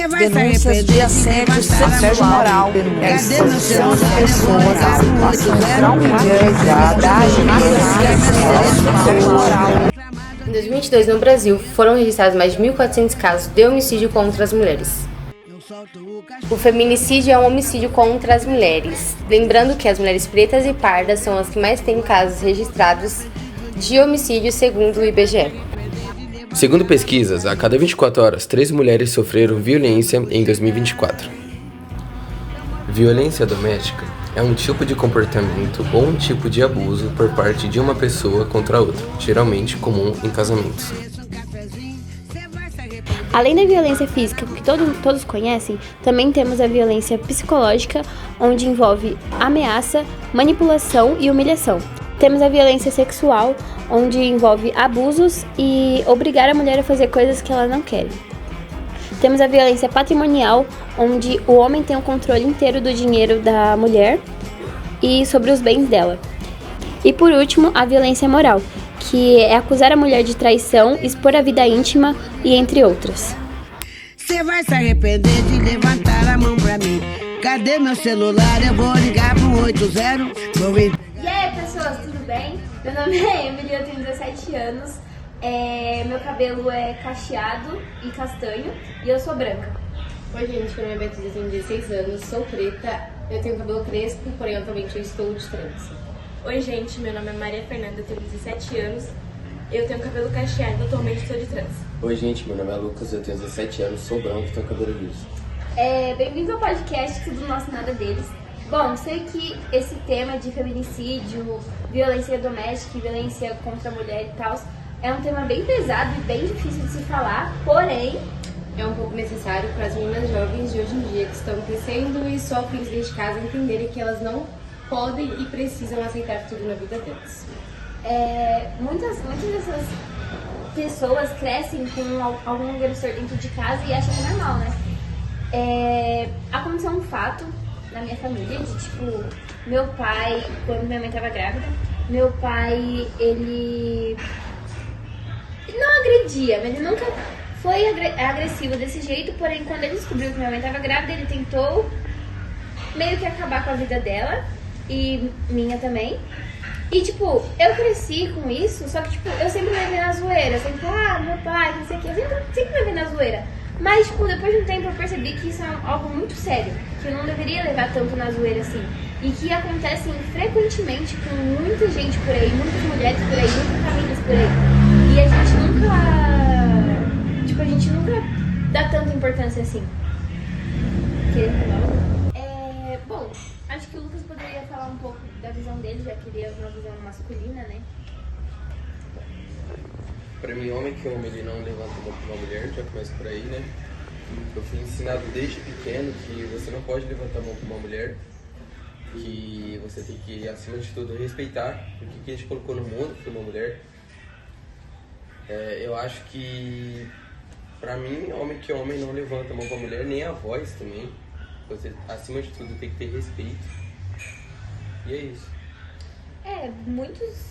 denúncias de assédio sexual, exposição de pessoas à situação Em 2022, no Brasil, foram registrados mais de 1.400 casos de homicídio contra as mulheres. O feminicídio é um homicídio contra as mulheres. Lembrando que as mulheres pretas e pardas são as que mais têm casos registrados de homicídio, segundo o IBGE. Segundo pesquisas, a cada 24 horas, 3 mulheres sofreram violência em 2024. Violência doméstica é um tipo de comportamento ou um tipo de abuso por parte de uma pessoa contra outra, geralmente comum em casamentos. Além da violência física, que todos conhecem, também temos a violência psicológica, onde envolve ameaça, manipulação e humilhação. Temos a violência sexual, onde envolve abusos e obrigar a mulher a fazer coisas que ela não quer. Temos a violência patrimonial, onde o homem tem o controle inteiro do dinheiro da mulher e sobre os bens dela. E por último, a violência moral, que é acusar a mulher de traição, expor a vida íntima e entre outras. Você vai se arrepender de levantar a mão pra mim. Cadê meu celular? Eu vou ligar pro 80. E aí, pessoas, tudo bem? Meu nome é Emily, eu tenho 17 anos. Meu cabelo é cacheado e castanho e eu sou branca. Oi, gente, meu nome é Beatriz, eu tenho 16 anos, sou preta, eu tenho cabelo crespo, porém atualmente eu estou de trança. Oi, gente, meu nome é Maria Fernanda, eu tenho 17 anos, eu tenho cabelo cacheado e atualmente estou de trança. Oi, gente, meu nome é Lucas, eu tenho 17 anos, sou branco e tenho cabelo liso. Bem-vindos ao podcast Tudo Nosso Nada Deles. Bom, sei que esse tema de feminicídio, violência doméstica e violência contra a mulher e tal é um tema bem pesado e bem difícil de se falar, porém É um pouco necessário para as meninas jovens de hoje em dia que estão crescendo e sofrem desde casa entenderem que elas não podem e precisam aceitar tudo na vida delas. Muitas dessas pessoas crescem com algum agressor dentro de casa e acham que é normal, né? Aconteceu um fato na minha família de, tipo, meu pai, quando minha mãe estava grávida, meu pai, ele não agredia, mas ele nunca foi agressivo desse jeito, porém quando ele descobriu que minha mãe estava grávida, ele tentou meio que acabar com a vida dela e minha também. E, tipo, eu cresci com isso, só que, tipo, eu sempre levei na zoeira. Sempre, meu pai, não sei o que. Eu sempre levei na zoeira. Mas, tipo, depois de um tempo eu percebi que isso é algo muito sério. Que eu não deveria levar tanto na zoeira assim. E que acontece frequentemente com muita gente por aí, muitas mulheres por aí, muitas famílias por aí. E a gente nunca dá tanta importância assim. Queria falar? Bom, acho que o Lucas poderia falar um pouco da visão dele, já que ele é uma visão masculina, né? Pra mim, homem que homem, ele não levanta a mão pra uma mulher, já começa por aí, né? Eu fui ensinado desde pequeno que você não pode levantar a mão pra uma mulher, que você tem que, acima de tudo, respeitar o que a gente colocou no mundo, que foi uma mulher. Eu acho que, pra mim, homem que homem não levanta a mão pra mulher, nem a voz também. Você, acima de tudo, tem que ter respeito. E é isso. Muitos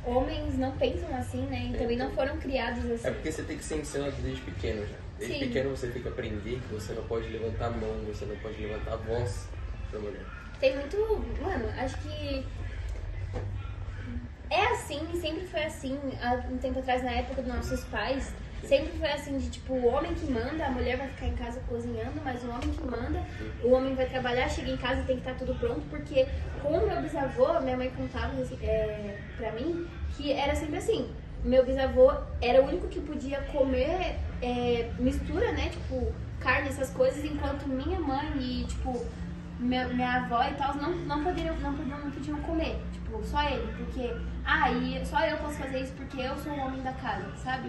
homens não pensam assim, né? E também não foram criados assim. É porque você tem que ser ensinado desde pequeno já. Desde pequeno você tem que aprender que você não pode levantar a mão, você não pode levantar a voz pra mulher. Tem muito... Mano, acho que é assim e sempre foi assim. Há um tempo atrás, na época dos nossos pais, sempre foi assim, de tipo, o homem que manda, a mulher vai ficar em casa cozinhando, mas o homem que manda, o homem vai trabalhar, chega em casa e tem que estar tudo pronto, porque com o meu bisavô, minha mãe contava pra mim, que era sempre assim, meu bisavô era o único que podia comer mistura, né, tipo, carne, essas coisas, enquanto minha mãe e, tipo, minha avó e tal, não podiam comer, tipo, só ele, porque, e só eu posso fazer isso porque eu sou o homem da casa, sabe?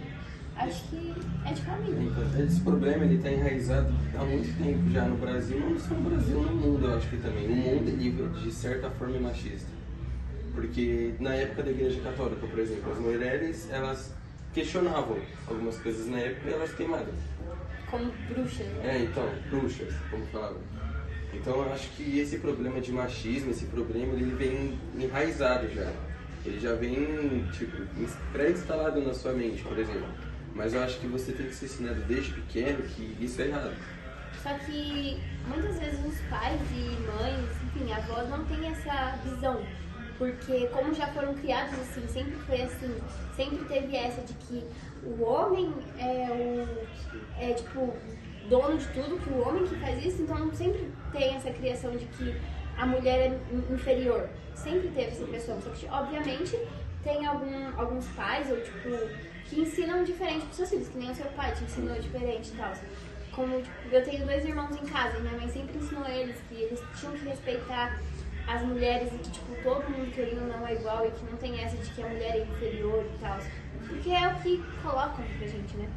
Acho que é de família. Esse problema ele está enraizado há muito tempo já no Brasil, não só no Brasil, no mundo eu acho que também. O mundo é de certa forma machista. Porque na época da Igreja Católica, por exemplo, as mulheres elas questionavam algumas coisas na época e elas queimavam. Como bruxas, né? Bruxas, como falavam. Então eu acho que esse problema de machismo, esse problema, ele vem enraizado já. Ele já vem, tipo, pré-instalado na sua mente, por exemplo. Mas eu acho que você tem que ser ensinado desde pequeno que isso é errado. Só que muitas vezes os pais e mães, enfim, avós não têm essa visão. Porque como já foram criados assim, sempre foi assim, sempre teve essa de que o homem é tipo dono de tudo, que o homem que faz isso, então sempre tem essa criação de que a mulher é inferior. Sempre teve essa impressão. Só que, obviamente, tem alguns pais ou tipo que ensinam diferente pros seus filhos, que nem o seu pai te ensinou diferente e tal. Como tipo, eu tenho 2 irmãos em casa e minha mãe sempre ensinou eles que eles tinham que respeitar as mulheres e que tipo todo mundo querendo não é igual e que não tem essa de que a mulher é inferior e tal. Porque é o que colocam pra gente, né?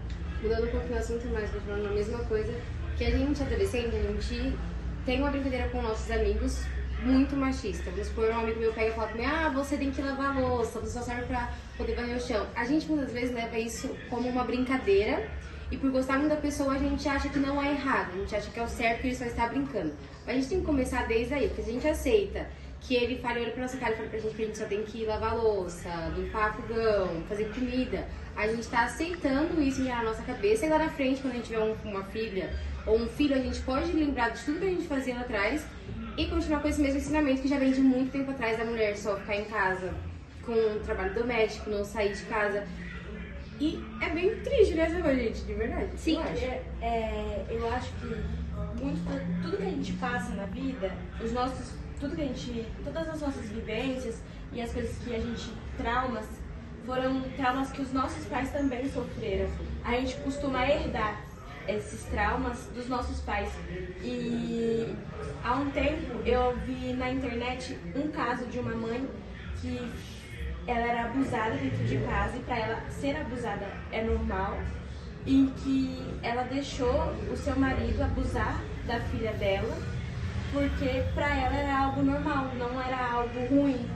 Mudando um pouco o assunto, mas falando a mesma coisa, que a gente adolescente, a gente tem uma brincadeira com nossos amigos muito machista. Vamos supor, um amigo meu pega e fala pra mim, você tem que lavar a louça, você só serve pra poder varrer o chão. A gente muitas vezes leva isso como uma brincadeira e por gostar muito da pessoa a gente acha que não é errado, a gente acha que é o certo, que ele só está brincando. Mas a gente tem que começar desde aí, porque se a gente aceita que ele fale, olha pra nossa cara e fala pra gente que a gente só tem que lavar a louça, limpar fogão, fazer comida, a gente tá aceitando isso já na nossa cabeça e lá na frente, quando a gente tiver uma filha ou um filho, a gente pode lembrar de tudo que a gente fazia lá atrás e continuar com esse mesmo ensinamento que já vem de muito tempo atrás da mulher só ficar em casa com um trabalho doméstico, não sair de casa. E é bem triste, né, gente? De verdade. Sim, eu acho que tudo que a gente passa na vida, todas as nossas vivências e as coisas que a gente foram traumas que os nossos pais também sofreram. A gente costuma herdar esses traumas dos nossos pais. E há um tempo eu vi na internet um caso de uma mãe que ela era abusada dentro de casa e para ela ser abusada é normal, e que ela deixou o seu marido abusar da filha dela porque para ela era algo normal, não era algo ruim,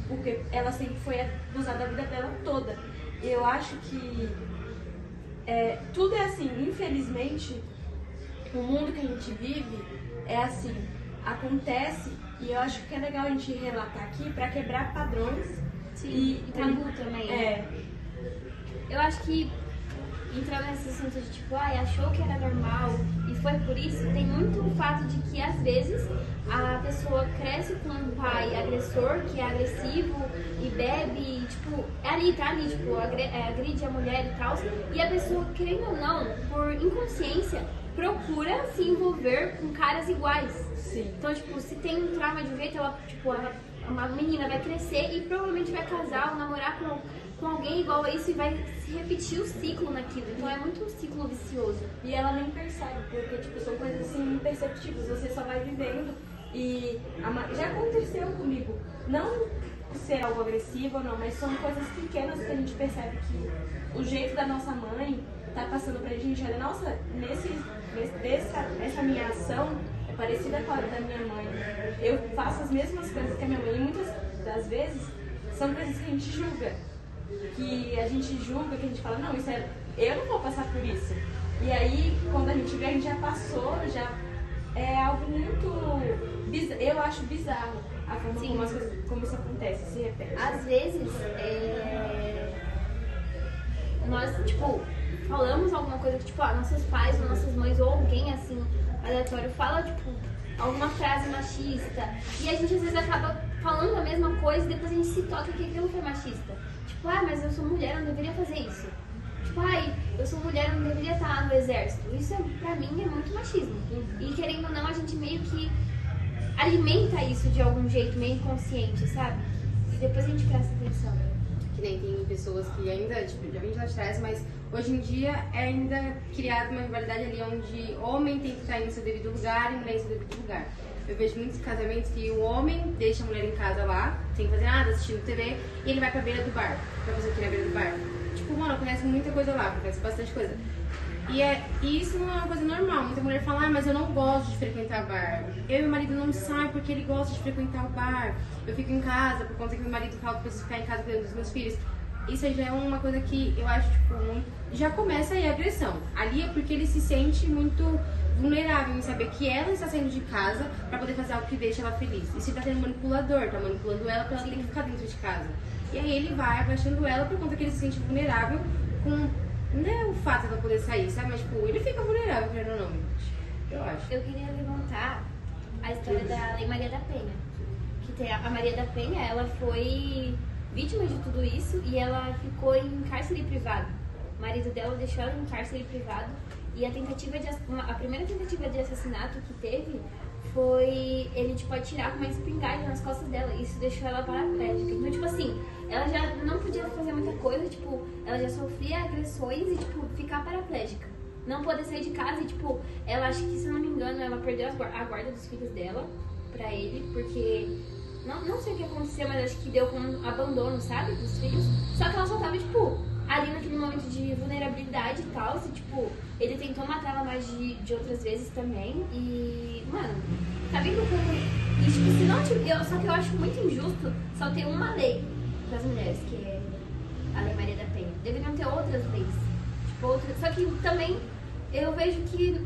porque ela sempre foi abusada a vida dela toda. Eu acho que tudo é assim, infelizmente, o mundo que a gente vive é assim, acontece, e eu acho que é legal a gente relatar aqui para quebrar padrões. Sim, e tabu também. Eu acho que entrar nesse assunto de tipo, achou que era normal e foi por isso, tem muito o fato de que às vezes a pessoa cresce com um pai agressor, que é agressivo e bebe, e, tipo, tá ali, tipo, agride a mulher e tal, e a pessoa, querendo ou não, por inconsciência, procura se envolver com caras iguais. Sim. Então, tipo, se tem um trauma de um jeito, uma menina vai crescer e provavelmente vai casar ou namorar com alguém igual a isso e vai se repetir o ciclo naquilo. Então é muito um ciclo vicioso. E ela nem percebe, porque tipo, são coisas assim imperceptíveis, você só vai vivendo. E já aconteceu comigo, não ser algo agressivo ou não, mas são coisas pequenas que a gente percebe que o jeito da nossa mãe tá passando pra gente, olha, nossa, essa minha ação é parecida com a da minha mãe. Eu faço as mesmas coisas que a minha mãe e muitas das vezes são coisas que a gente julga. Que a gente fala, não, eu não vou passar por isso. E aí, quando a gente vê, a gente já passou, já é algo muito bizarro. Eu acho bizarro a forma como isso acontece, se repete. Às vezes, nós, tipo, falamos alguma coisa que, tipo, nossos pais ou nossas mães ou alguém, assim, aleatório, fala, tipo, alguma frase machista. E a gente, às vezes, acaba falando a mesma coisa e depois a gente se toca que aquilo foi machista. Tipo, mas eu sou mulher, eu não deveria fazer isso. Tipo, eu sou mulher, eu não deveria estar no exército. Isso, pra mim, é muito machismo. E, querendo ou não, a gente meio que alimenta isso de algum jeito, meio inconsciente, sabe? E depois a gente presta atenção. Que nem tem pessoas que ainda, tipo, já vem de lá de trás, mas hoje em dia é ainda criada uma rivalidade ali onde homem tem que estar em seu devido lugar e mulher em seu devido lugar. Eu vejo muitos casamentos que o homem deixa a mulher em casa lá, sem fazer nada, assistindo TV, e ele vai pra beira do bar, pra fazer o que na beira do bar. Tipo, mano, acontece muita coisa lá, acontece bastante coisa. E isso não é uma coisa normal. Muita mulher fala, mas eu não gosto de frequentar bar. Eu e meu marido não saem porque ele gosta de frequentar o bar. Eu fico em casa por conta que meu marido fala que eu preciso ficar em casa cuidando dos meus filhos. Isso aí já é uma coisa que eu acho, tipo, já começa aí a agressão. Ali é porque ele se sente muito vulnerável em saber que ela está saindo de casa pra poder fazer algo que deixa ela feliz. E se tá tendo manipulador, tá manipulando ela pra ela ter que ficar dentro de casa. E aí ele vai abaixando ela por conta que ele se sente vulnerável com Não é o fato de poder sair, sabe? Mas, tipo, ele fica vulnerável, querendo ou não, eu acho. Eu queria levantar a história da Lei Maria da Penha. Que tem a Maria da Penha, ela foi vítima de tudo isso e ela ficou em cárcere privado. O marido dela deixou ela em cárcere privado e a primeira tentativa de assassinato que teve foi ele, tipo, atirar com uma espingarda nas costas dela. Isso deixou ela paraplégica. Então, tipo assim, ela já não podia fazer muita coisa, tipo, ela já sofria agressões e, tipo, ficar paraplégica. Não poder sair de casa e, tipo, ela, acho que, se eu não me engano, ela perdeu a guarda dos filhos dela pra ele, porque... Não sei o que aconteceu, mas acho que deu como abandono, sabe, dos filhos. Só que ela só tava, tipo, ali naquele momento de vulnerabilidade e tal, e, tipo, ele tentou matar ela mais de outras vezes também, e, mano, tá vendo como... E, tipo, se não tiver... Só que eu acho muito injusto só ter uma lei para as mulheres, que é a Lei Maria da Penha. Deveriam ter outras leis, tipo, outras... Só que também eu vejo que...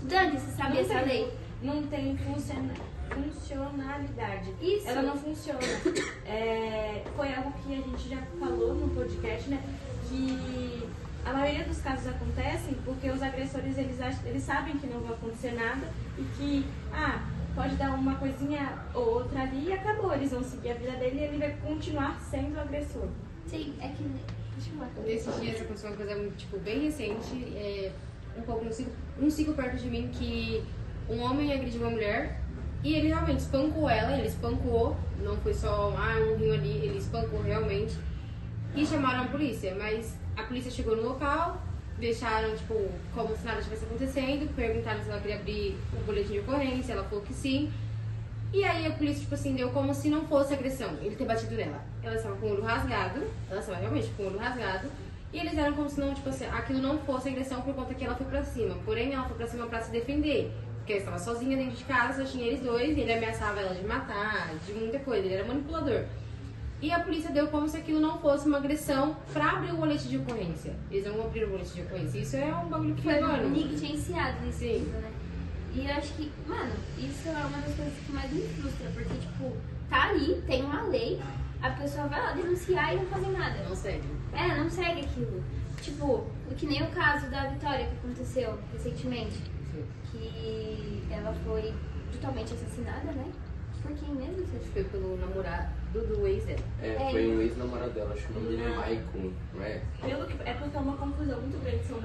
Dane-se, sabe, essa lei. Não tem funcionalidade. Isso. Ela não funciona. Foi algo que a gente já falou no podcast, né? Que a maioria dos casos acontecem porque os agressores, eles sabem que não vai acontecer nada e que, pode dar uma coisinha ou outra ali e acabou. Eles vão seguir a vida dele e ele vai continuar sendo agressor. Sim, é que... Deixa eu falar. Nesses dias aconteceu uma coisa, tipo, bem recente, um pouco um ciclo perto de mim, que um homem agrediu uma mulher e ele realmente espancou ela, ele espancou, não foi só um rio ali, ele espancou realmente e chamaram a polícia, mas a polícia chegou no local, deixaram, tipo, como se nada estivesse acontecendo, perguntaram se ela queria abrir o boletim de ocorrência, ela falou que sim, e aí a polícia, tipo assim, deu como se não fosse agressão, ele ter batido nela. Ela estava com o olho rasgado, ela estava realmente com o olho rasgado, e eles eram como se não, tipo assim, aquilo não fosse agressão por conta que ela foi pra cima, porém ela foi pra cima pra se defender. Porque ela estava sozinha dentro de casa, só tinha eles dois, e ele ameaçava ela de matar, de muita coisa, ele era manipulador. E a polícia deu como se aquilo não fosse uma agressão pra abrir o boletim de ocorrência. Eles não abriram o boletim de ocorrência. Isso é um bagulho que foi mano, negligenciado nesse sentido, né? E eu acho que, mano, isso é uma das coisas que mais me frustra, porque, tipo, tá ali, tem uma lei, a pessoa vai lá denunciar e não fazer nada. Não segue. Não segue aquilo. Tipo, que nem o caso da Vitória que aconteceu recentemente. Sim. Que ela foi brutalmente assassinada, né? Por quem mesmo? Foi pelo namorado do ex dela. Foi um ex-namorado dela, acho que o nome dele é Maicon, não é? É porque é uma confusão muito grande, são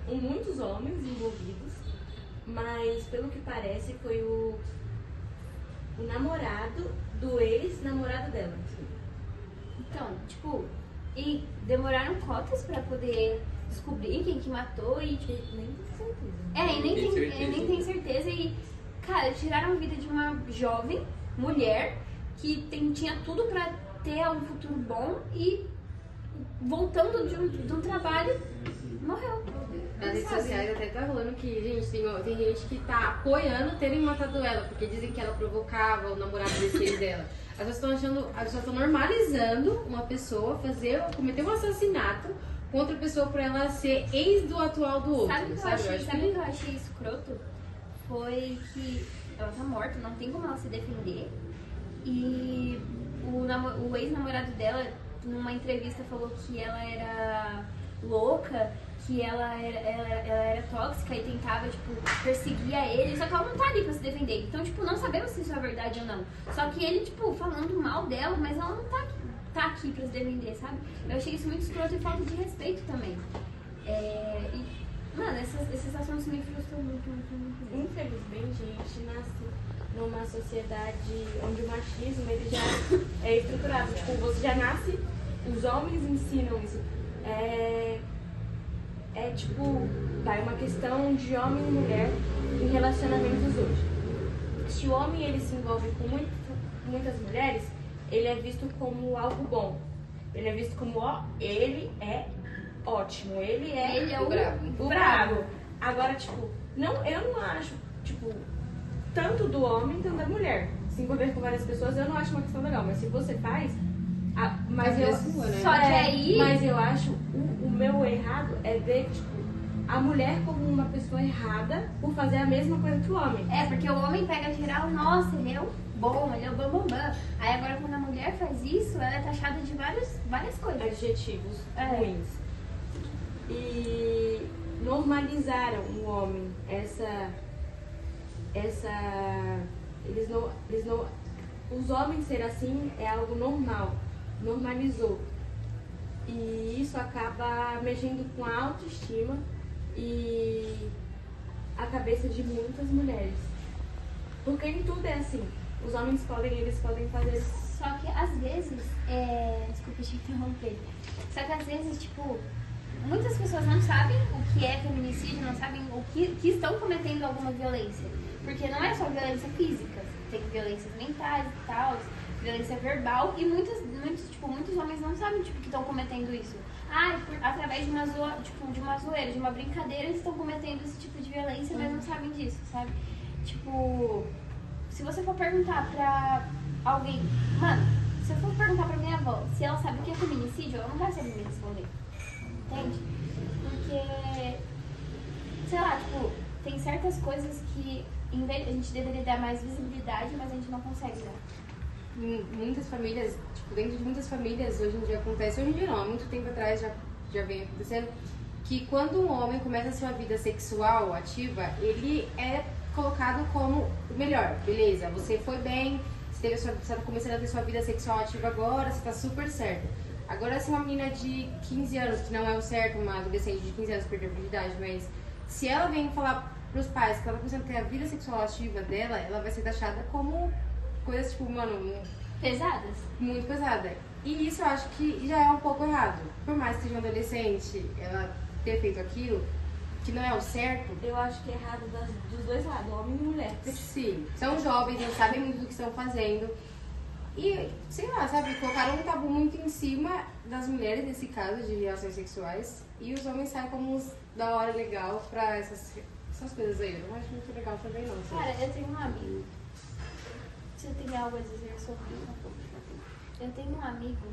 muitos homens envolvidos, mas pelo que parece foi o namorado do ex-namorado dela. Então, tipo, e demoraram cotas pra poder descobrir quem que matou e tipo, nem tem certeza. Nem tem certeza e, cara, tiraram a vida de uma jovem mulher que tinha tudo pra ter um futuro bom e voltando de um trabalho, morreu. Nas redes sociais até tá rolando que, gente, tem gente que tá apoiando terem matado ela, porque dizem que ela provocava o namorado desse ex dela. As pessoas estão normalizando uma pessoa cometer um assassinato com outra pessoa por ela ser ex do atual do outro. Sabe o que eu achei escroto? Foi que ela tá morta, não tem como ela se defender. E o ex-namorado dela, numa entrevista, falou que ela era louca, que ela era tóxica e tentava, tipo, perseguir a ele, só que ela não tá ali pra se defender. Então, tipo, não sabemos se isso é verdade ou não. Só que ele, tipo, falando mal dela, mas ela não tá aqui pra se defender, sabe? Eu achei isso muito escroto e falta de respeito também. Mano, esses assuntos me frustram muito. Infelizmente, a gente nasce numa sociedade onde o machismo, ele já é estruturado. Tipo, você já nasce, os homens ensinam isso. Tipo, uma questão de homem e mulher em relacionamentos hoje. Se o homem ele se envolve com muitas mulheres, ele é visto como algo bom. Ele é visto como, ele é ótimo, ele é o bravo. Agora, tipo, eu não acho, tipo, tanto do homem, tanto da mulher. Se envolver com várias pessoas, eu não acho uma questão legal, mas se você faz... Mas eu acho o meu errado é ver, tipo, a mulher como uma pessoa errada por fazer a mesma coisa que o homem. Porque o homem pega geral, nossa, ele é o bom, ele é o bambambam. Aí agora quando a mulher faz isso, ela é taxada de várias coisas. Adjetivos ruins. e normalizaram o homem. Os homens ser assim é algo normal, normalizou. E isso acaba mexendo com a autoestima e a cabeça de muitas mulheres. Porque em tudo é assim. Os homens eles podem fazer. Só que às vezes, desculpa te interromper, só que às vezes, tipo, muitas pessoas não sabem o que é feminicídio, não sabem que estão cometendo alguma violência. Porque não é só violência física, tem violências mentais e tal, violência verbal, e muitos homens não sabem, tipo, que estão cometendo isso. Através de uma zoeira, de uma brincadeira, eles estão cometendo esse tipo de violência, mas não sabem disso, sabe? Tipo, se você for perguntar pra alguém, mano, se eu for perguntar pra minha avó se ela sabe o que é feminicídio, ela não vai saber me responder, entende? Porque, sei lá, tipo, tem certas coisas que a gente deveria dar mais visibilidade, mas a gente não consegue dar. Em muitas famílias, tipo, dentro de muitas famílias, hoje em dia acontece, hoje em dia não, há muito tempo atrás já vem acontecendo, que quando um homem começa a sua vida sexual ativa, ele é colocado como o melhor, beleza, você foi bem, você está começando a ter sua vida sexual ativa agora, você está super certo. Agora, se uma menina de 15 anos, que não é o certo, uma adolescente de 15 anos perder a virgindade, mas se ela vem falar pros pais que ela está começando a ter a vida sexual ativa dela, ela vai ser taxada como coisas, tipo, mano, pesadas? Muito pesada. E isso eu acho que já é um pouco errado. Por mais que seja uma adolescente, ela ter feito aquilo, que não é o certo. Eu acho que é errado dos dois lados, homem e mulher. Sim, são jovens, não sabem muito do que estão fazendo. E, sei lá, sabe, colocaram um tabu muito em cima das mulheres, nesse caso, de relações sexuais. E os homens saem como uns da hora legal pra essas coisas aí. Eu não acho muito legal também, não. Sabe? Cara, eu tenho um amigo. Você tem algo a dizer sobre isso? Eu tenho um amigo,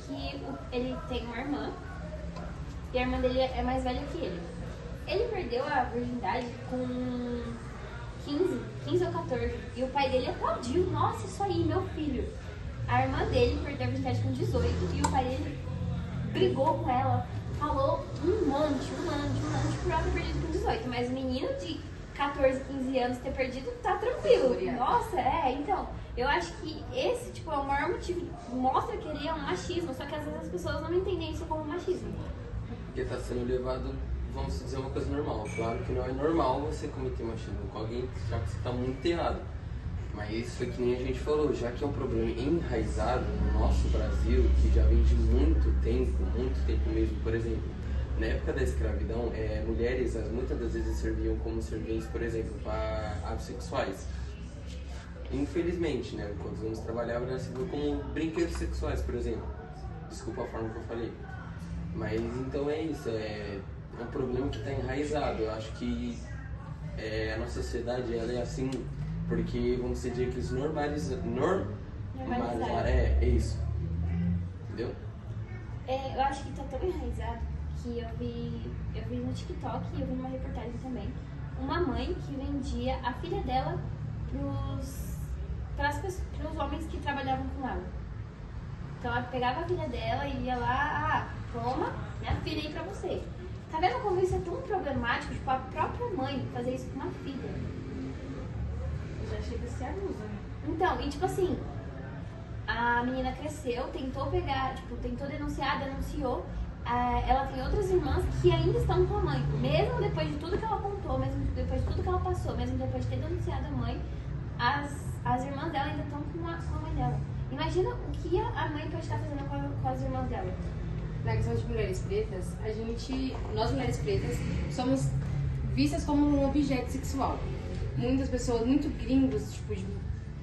que ele tem uma irmã, e a irmã dele é mais velha que ele. Ele perdeu a virgindade com 15 ou 14, e o pai dele aplaudiu. Nossa, isso aí, meu filho. A irmã dele perdeu a virgindade com 18, e o pai dele brigou com ela, falou um monte por ela ter perdido com 18, mas o menino de 14, 15 anos ter perdido, tá tranquilo. Nossa, então, eu acho que esse, tipo, é o maior motivo, mostra que ele é um machismo, só que às vezes as pessoas não entendem isso como machismo. Porque tá sendo levado, vamos dizer, uma coisa normal. Claro que não é normal você cometer machismo com alguém, já que você tá muito errado. Mas foi que nem a gente falou, já que é um problema enraizado no nosso Brasil, que já vem de muito tempo mesmo, por exemplo. Na época da escravidão, mulheres muitas das vezes serviam como serventes, por exemplo, para atos sexuais. Infelizmente, né, quando os homens trabalhavam, elas serviam como brinquedos sexuais, por exemplo. Desculpa a forma que eu falei. Mas então é isso, é um problema que está enraizado. Eu acho que a nossa sociedade ela é assim, porque vamos dizer que eles normalizaram. É isso. Entendeu? Eu acho que está tão enraizado que eu vi no TikTok e eu vi numa reportagem também, uma mãe que vendia a filha dela pros homens que trabalhavam com ela. Então ela pegava a filha dela e ia lá, toma, minha filha aí pra você. Tá vendo como isso é tão problemático? Tipo, a própria mãe fazer isso com uma filha. Já chega a ser abuso, né? Então, e tipo assim, a menina cresceu, tentou denunciar, denunciou. Ela tem outras irmãs que ainda estão com a mãe, mesmo depois de tudo que ela contou, mesmo depois de tudo que ela passou, mesmo depois de ter denunciado a mãe, as irmãs dela ainda estão com a mãe dela. Imagina o que a mãe pode estar fazendo com as irmãs dela. Na questão de mulheres pretas, nós mulheres pretas, somos vistas como um objeto sexual. Muitas pessoas, muito gringos, tipo,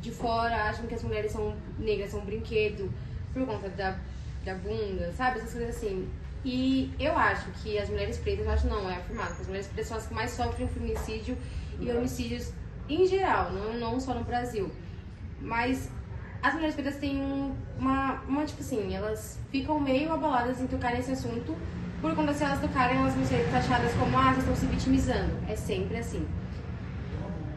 de fora, acham que as mulheres negras são um brinquedo, por conta da bunda, sabe? Essas coisas assim. E eu acho que as mulheres pretas, é afirmado, que as mulheres pretas são as que mais sofrem feminicídio e homicídios em geral, não só no Brasil. Mas as mulheres pretas têm tipo assim, elas ficam meio abaladas em tocar nesse assunto, por conta se elas tocarem, elas vão ser taxadas como, vocês estão se vitimizando. É sempre assim.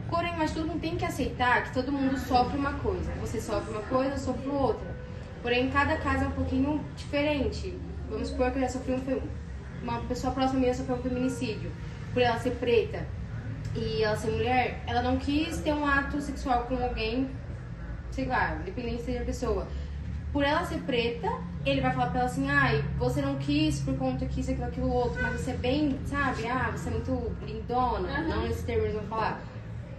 Porém, mas todo mundo tem que aceitar que todo mundo sofre uma coisa. Você sofre uma coisa, eu sofro outra. Porém, cada caso é um pouquinho diferente. vamos supor que ela sofreu uma pessoa próxima minha sofreu um feminicídio, por ela ser preta e ela ser mulher, ela não quis ter um ato sexual com alguém, sei lá, independente seja a pessoa. Por ela ser preta, ele vai falar pra ela assim, ai, você não quis por conta que isso, aquilo, outro, mas você é bem, sabe, você é muito lindona, não nesse termo eles vão falar.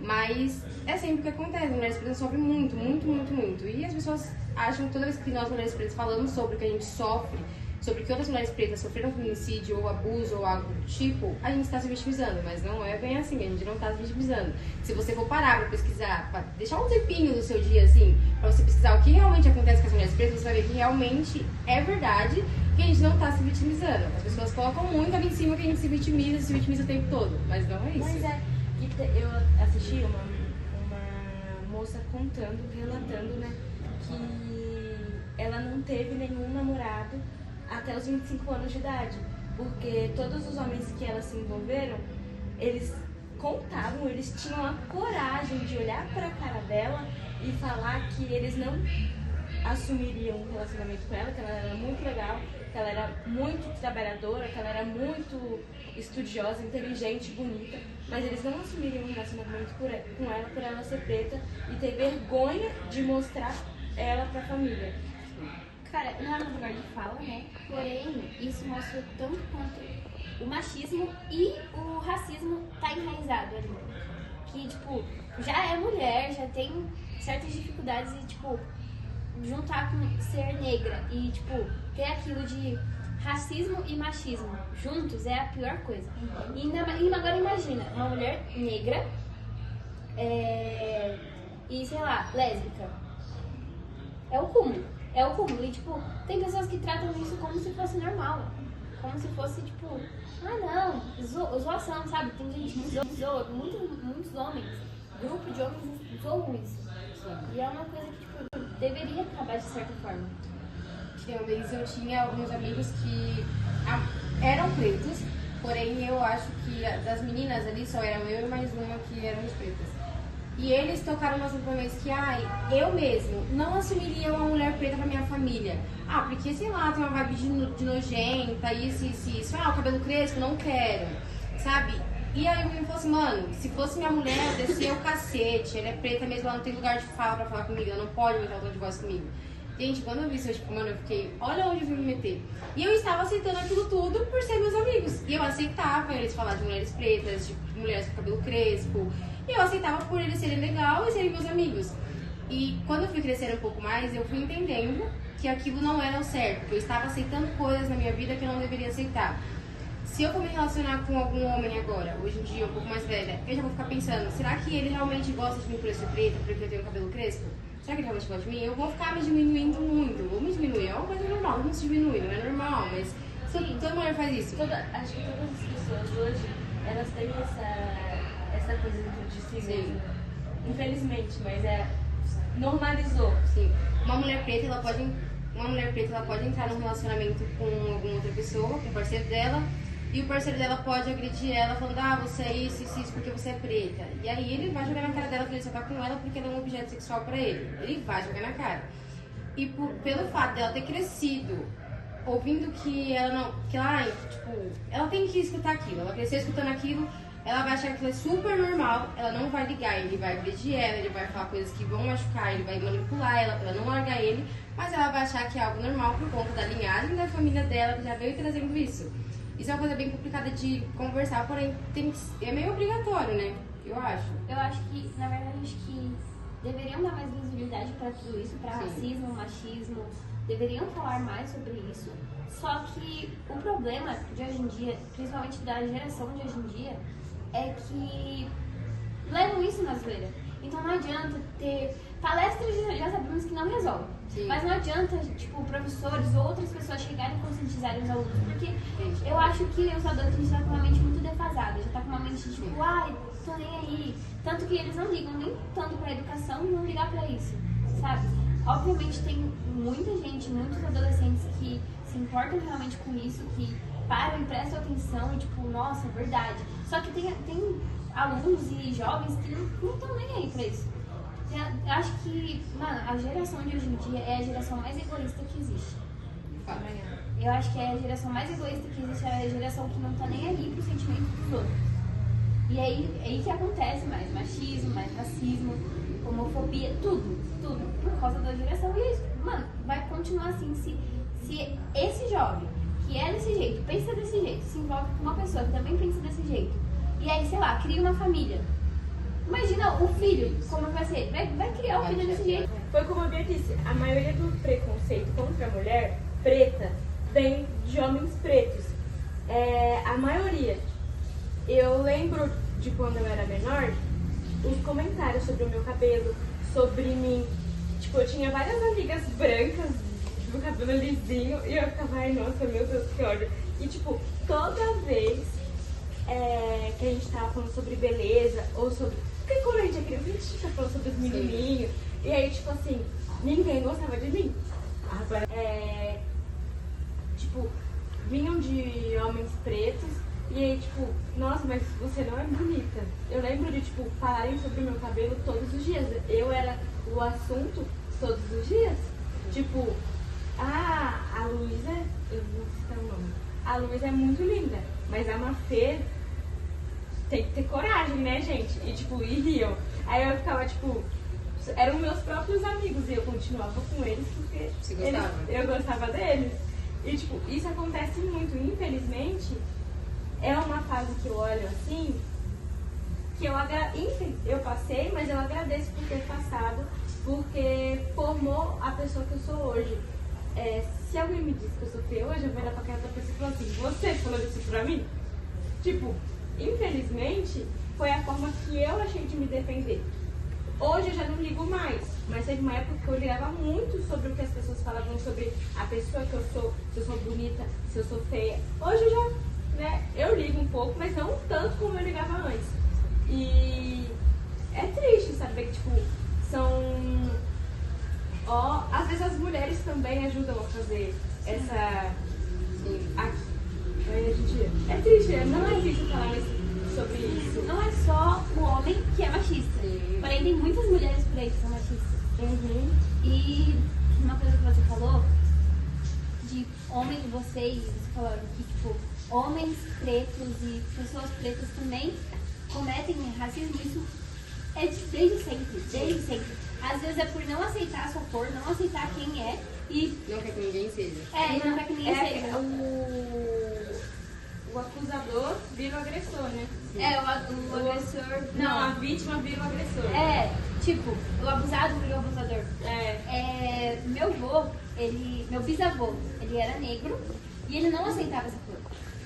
Mas é sempre o que acontece, mulheres pretas sofrem muito, muito, muito, muito. E as pessoas acham que toda vez que nós mulheres pretas falamos sobre o que a gente sofre, sobre que outras mulheres pretas sofreram feminicídio ou abuso ou algo do tipo, a gente está se vitimizando, mas não é bem assim, a gente não está se vitimizando. Se você for parar pra pesquisar, pra deixar um tempinho do seu dia assim, pra você pesquisar o que realmente acontece com as mulheres pretas, você vai ver que realmente é verdade que a gente não está se vitimizando. As pessoas colocam muito ali em cima que a gente se vitimiza o tempo todo, mas não é isso. Mas eu assisti uma moça relatando, né, que ela não teve nenhum namorado até os 25 anos de idade, porque todos os homens que elas se envolveram, eles contavam, eles tinham a coragem de olhar pra cara dela e falar que eles não assumiriam um relacionamento com ela, que ela era muito legal, que ela era muito trabalhadora, que ela era muito estudiosa, inteligente, bonita, mas eles não assumiriam um relacionamento com ela por ela ser preta e ter vergonha de mostrar ela pra família. Cara, não é um lugar de fala, né? Porém, isso mostra tanto quanto o machismo e o racismo tá enraizado ali. Que, tipo, já é mulher, já tem certas dificuldades e, tipo, juntar com ser negra e, tipo, ter aquilo de racismo e machismo juntos é a pior coisa. E agora imagina, uma mulher negra e, sei lá, lésbica. É o cúmulo. É o cúmulo. E, tipo, tem pessoas que tratam isso como se fosse normal. Como se fosse, tipo, não, zoação, sabe? Tem gente que zoa, muitos homens, grupo de homens zoam isso. E é uma coisa que, tipo, deveria acabar de certa forma. Uma vez eu tinha alguns amigos que eram pretos, porém eu acho que das meninas ali só eram eu e mais uma que éramos pretas. E eles tocaram umas vez que, eu mesmo não assumiria uma mulher preta pra minha família. Porque, sei lá, tem uma vibe de nojenta, isso. O cabelo crespo, não quero, sabe? E aí o menino falou assim, mano, se fosse minha mulher, eu descia o cacete, ela é preta mesmo, ela não tem lugar de fala pra falar comigo, ela não pode aumentar o tom de voz comigo. Gente, quando eu vi isso, eu fiquei, olha onde eu vim me meter. E eu estava aceitando aquilo tudo por ser meus amigos. E eu aceitava eles falar de mulheres pretas, de mulheres com cabelo crespo. E eu aceitava por eles serem legais e serem meus amigos. E quando eu fui crescendo um pouco mais, eu fui entendendo que aquilo não era o certo. Que eu estava aceitando coisas na minha vida que eu não deveria aceitar. Se eu for me relacionar com algum homem agora, hoje em dia, um pouco mais velha, eu já vou ficar pensando, será que ele realmente gosta de mim por eu ser preta, porque eu tenho cabelo crespo? Será que ele realmente gosta de mim? Eu vou ficar me diminuindo muito. Eu vou me diminuir, é uma coisa normal, não se diminui, não é normal, mas toda mulher faz isso. Acho que todas as pessoas hoje, elas têm essa coisa dentro de si mesmo. Infelizmente, mas normalizou. Sim. Uma mulher preta, ela pode entrar num relacionamento com alguma outra pessoa, com o parceiro dela, e o parceiro dela pode agredir ela falando, você é isso, porque você é preta. E aí ele vai jogar na cara dela que ele só tá com ela porque ela é um objeto sexual pra ele. Ele vai jogar na cara. E pelo fato dela ter crescido ouvindo que ela não... ela tem que escutar aquilo. Ela cresceu escutando aquilo, ela vai achar que aquilo é super normal, ela não vai ligar, ele vai agredir ela, ele vai falar coisas que vão machucar, ele vai manipular ela pra não largar ele, mas ela vai achar que é algo normal por conta da linhagem da família dela que já veio trazendo isso. Isso é uma coisa bem complicada de conversar, porém é meio obrigatório, né? Eu acho. Eu acho que, na verdade, deveriam dar mais visibilidade para tudo isso, para racismo, machismo, deveriam falar mais sobre isso. Só que o problema de hoje em dia, principalmente da geração de hoje em dia, é que levam isso na zoeira. Então não adianta ter palestras, já sabemos que não resolve. Sim. Mas não adianta, professores ou outras pessoas chegarem e conscientizarem os alunos, porque eu acho que os adultos já estão com uma mente muito defasada, já estão com uma mente tô nem aí. Tanto que eles não ligam nem tanto pra educação e não ligar pra isso, sabe? Obviamente tem muita gente, muitos adolescentes que se importam realmente com isso, que param e prestam atenção e nossa, verdade. Só que tem alunos e jovens que não estão nem aí pra isso. Eu acho que, a geração de hoje em dia é a geração mais egoísta que existe. Eu acho que é a geração mais egoísta que existe, é a geração que não tá nem aí pro sentimento dos outros. E aí que acontece mais machismo, mais racismo, homofobia, tudo por causa da geração. E isso, mano, vai continuar assim. Se esse jovem, que é desse jeito, pensa desse jeito, se envolve com uma pessoa que também pensa desse jeito, e aí, sei lá, cria uma família. Imagina o filho, como vai ser? Vai criar o filho desse jeito. Foi como a Bia disse, a maioria do preconceito contra a mulher preta vem de homens pretos. A maioria. Eu lembro de quando eu era menor, os comentários sobre o meu cabelo, sobre mim. Tipo, eu tinha várias amigas brancas, do cabelo lisinho, e eu ficava, ai, nossa, meu Deus, que ódio. E, tipo, toda vez que a gente tava falando sobre beleza, ou sobre... Porque quando a gente é criança, a gente tá falando sobre os menininhos. E aí, tipo assim, ninguém gostava de mim. Tipo, vinham de homens pretos, e aí, tipo, nossa, mas você não é bonita. Eu lembro de, tipo, falarem sobre o meu cabelo todos os dias. Eu era o assunto todos os dias. Tipo, a Luísa, eu vou citar o nome. A Luísa é muito linda, mas a Mafê tem que ter coragem, né, gente? E, tipo, e riam. Aí eu ficava, tipo, eram meus próprios amigos e eu continuava com eles porque eu gostava deles. E, tipo, isso acontece muito. Infelizmente, é uma fase que eu olho assim, que eu passei, mas eu agradeço por ter passado, porque formou a pessoa que eu sou hoje. Se alguém me diz que eu sou feia hoje, eu vou olhar pra aquela outra pessoa e falar assim, você falou isso pra mim? Tipo, infelizmente, foi a forma que eu achei de me defender. Hoje eu já não ligo mais, mas teve uma época que eu ligava muito sobre o que as pessoas falavam sobre a pessoa que eu sou, se eu sou bonita, se eu sou feia. Hoje eu já, né, eu ligo um pouco, mas não tanto como eu ligava antes. E é triste saber que, tipo, às vezes as mulheres também ajudam a fazer essa... É triste, não é difícil falar sobre isso. Não é só o homem que é machista. Porém, tem muitas mulheres pretas que são machistas. E uma coisa que você falou, de homem, vocês falaram que, tipo, homens pretos e pessoas pretas também cometem racismo. Isso é desde sempre. Às vezes é por não aceitar a sua cor, não aceitar quem é e... Não quer que ninguém seja. E não quer que ninguém seja. O acusador vira o agressor, né? O agressor... Não, a vítima vira o agressor. Tipo, o abusado vira o abusador. Meu bisavô, ele era negro e ele não aceitava essa cor.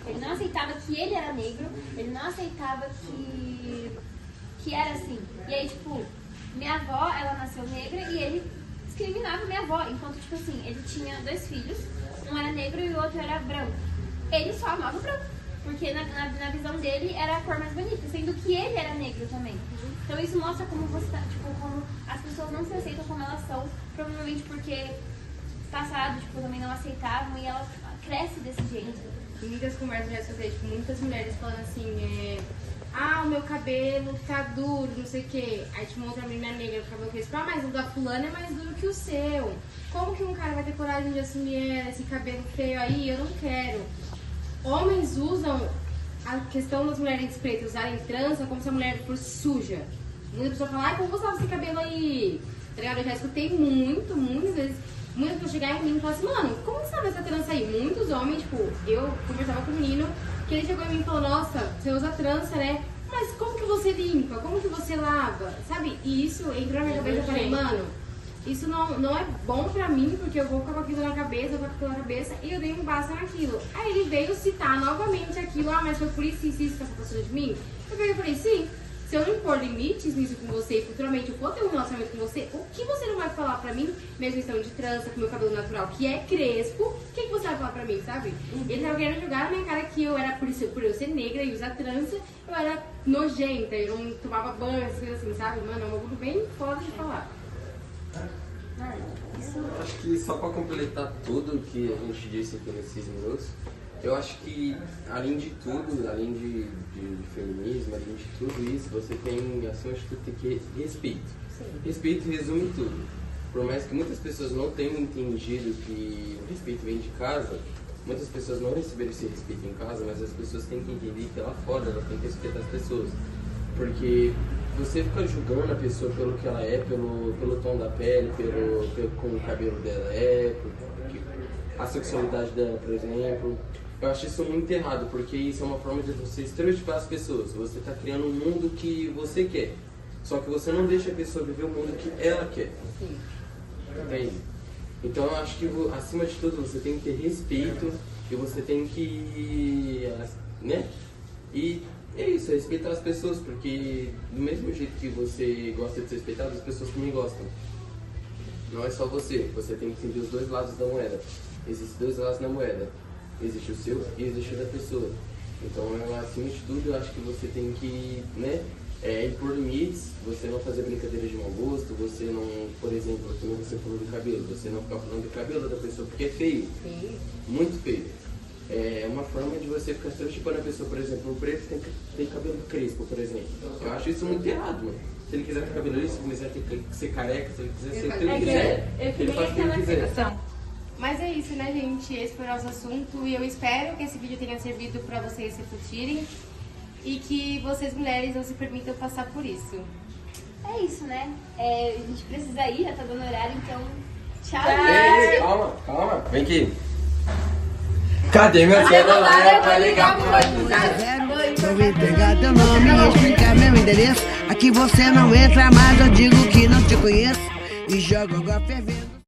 Ele não aceitava que ele era negro, ele não aceitava que era assim. E aí, tipo, minha avó, ela nasceu negra e ele discriminava minha avó. Enquanto, tipo assim, ele tinha 2 filhos, um era negro e o outro era branco. Ele só amava o branco, porque na visão dele era a cor mais bonita, sendo que ele era negro também. Então isso mostra como você tá, tipo, como as pessoas não se aceitam como elas são, provavelmente porque passado, tipo, também não aceitavam e ela cresce desse jeito. Em muitas conversas já escutei, tipo, muitas mulheres falando assim, o meu cabelo tá duro, não sei o quê. Aí tipo, uma outra menina negra, o cabelo crespo, mas o da fulana é mais duro que o seu. Como que um cara vai ter coragem de assumir esse cabelo feio aí? Eu não quero. Homens usam a questão das mulheres pretas usarem trança como se a mulher fosse suja. Muita pessoa fala, como você usa esse cabelo aí? Tá ligado? Eu já escutei muitas vezes, muitas pessoas chegarem comigo e falar assim, mano, como você sabe essa trança aí? Muitos homens, tipo, eu conversava com um menino, que ele chegou em mim e falou, nossa, você usa trança, né? Mas como que você limpa? Como que você lava? Sabe? E isso entrou na minha cabeça e eu falei, mano, isso não é bom pra mim, porque eu vou ficar com aquilo na cabeça, e eu dei um basta naquilo. Aí ele veio citar novamente aquilo, mas foi por isso que essa pessoa de mim? Eu falei, sim, se eu não impor limites nisso com você e futuramente eu for ter um relacionamento com você, o que você não vai falar pra mim, mesmo estando de trança, com meu cabelo natural, que é crespo, o que você vai falar pra mim, sabe? Ele tava querendo jogar na minha cara que eu era, por eu ser negra e usar trança, eu era nojenta, eu não tomava banho, essas coisas assim, sabe? Mano, é um bagulho bem foda de falar. Acho que só para completar tudo que a gente disse aqui nesses minutos, eu acho que além de tudo, além de feminismo, além de tudo isso, você tem, acima de tudo, tem que respeito. Sim. Respeito resume tudo. por mais que muitas pessoas não tenham entendido que o respeito vem de casa, muitas pessoas não receberam esse respeito em casa, mas as pessoas têm que entender que lá fora elas têm que respeitar as pessoas. Porque você fica julgando a pessoa pelo que ela é, pelo tom da pele, como o cabelo dela é, a sexualidade dela, por exemplo. Eu acho isso muito errado, porque isso é uma forma de você estereotipar as pessoas. Você está criando um mundo que você quer, só que você não deixa a pessoa viver o mundo que ela quer. Entende? Então eu acho que, acima de tudo, você tem que ter respeito e você tem que, né? E é isso, respeitar as pessoas, porque do mesmo jeito que você gosta de ser respeitado, as pessoas também gostam. Não é só você, você tem que sentir os dois lados da moeda. Existem dois lados na moeda. Existe o seu e existe o da pessoa. Então, acima de tudo, eu acho que você tem que, né, impor limites, você não fazer brincadeira de mau gosto, você não, por exemplo, como você falou do cabelo, você não ficar falando do cabelo da pessoa porque é feio. Sim. Muito feio. É uma forma de você ficar estereotipando a pessoa, por exemplo, um preto tem cabelo crespo, por exemplo. Eu acho isso muito errado, mano. Se ele quiser ter cabelo liso, se ele quiser ser careca, se ele quiser ser o que ele quiser, ele faz o que ele quiser. Mas é isso, né, gente? Esse foi o nosso assunto e eu espero que esse vídeo tenha servido pra vocês refletirem e que vocês, mulheres, não se permitam passar por isso. É isso, né? A gente precisa ir, já tá dando horário, então tchau. Ei, calma. Vem aqui. Cadê meu celular pra ligar pro WhatsApp? Vou entregar teu nome e explicar meu endereço. Aqui você não entra, mas eu digo que não te conheço. E jogo água fervendo.